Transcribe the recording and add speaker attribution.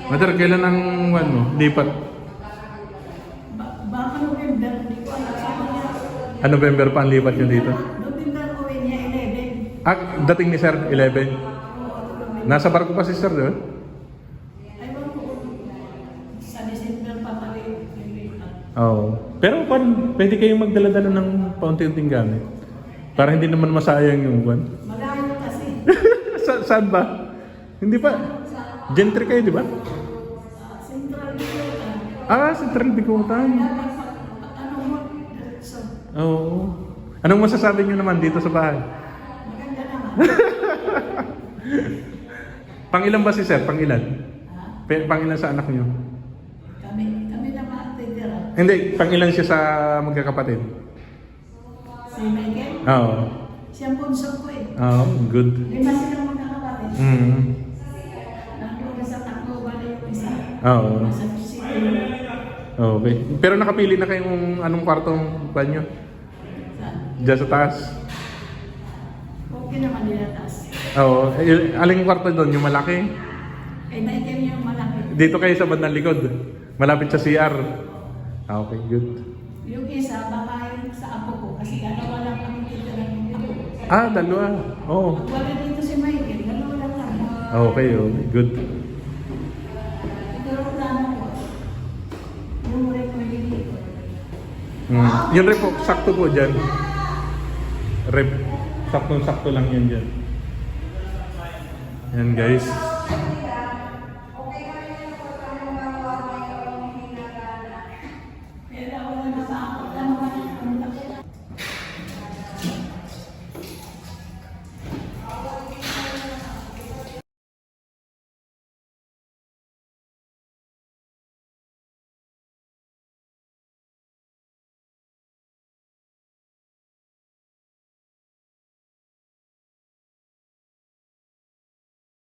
Speaker 1: Mother, kailan ang ano, lipat?
Speaker 2: Baka November, hindi ko alam. Sabi niya,
Speaker 1: November pa ang lipat nyo dito?
Speaker 2: November ko niya 11.
Speaker 1: Dating ni Sir, 11. Nasa barko pa si Sir, di ba?
Speaker 2: Ewan ko sa December pa pala yung lipat.
Speaker 1: Oo. Pero pwede kayong magdala-dala ng paunti-unting gamit. Para hindi naman masayang yung buwan.
Speaker 2: Malayo kasi.
Speaker 1: Saan ba? Hindi pa. Gentry kayo, di ba?
Speaker 2: Central Bicol.
Speaker 1: Central Bicutan.
Speaker 2: Ano mo? So,
Speaker 1: Oo. Anong masasabi nyo naman dito sa bahay?
Speaker 2: maganda naman.
Speaker 1: Pangilan ba si Sir? Pangilan?
Speaker 2: Ha?
Speaker 1: Pangilan sa anak nyo?
Speaker 2: Kami naman titira.
Speaker 1: Hindi, pangilan siya sa magkakapatid?
Speaker 2: Si Michael,
Speaker 1: Oo.
Speaker 2: siyang bunso ko eh.
Speaker 1: Oo, good.
Speaker 2: 5 silang magkakapatid.
Speaker 1: Mm.
Speaker 2: Nandun sa Tacloban na yung isa.
Speaker 1: Oo.
Speaker 2: Nasa City.
Speaker 1: Okay. Pero nakapili na kayong anong kwartong banyo? Diyan sa taas?
Speaker 2: Okay naman nila taas.
Speaker 1: Oo. Aling kwarto doon? Yung malaki?
Speaker 2: Eh, Michael yung malaki.
Speaker 1: Dito kayo sa bandang likod? Malapit sa CR? Okay, good.
Speaker 2: Yung isa, baka yung sa apo ko. Kasi dalawa lang kami titira dito.
Speaker 1: Dalawa. Oo.
Speaker 2: Pag wala dito si Michael, dalawa lang kami.
Speaker 1: Okay, good.
Speaker 2: Pero plano ko, yung rep ko dito.
Speaker 1: Yung rep po, sakto po dyan. Rep, sakto lang yan dyan. Yan guys.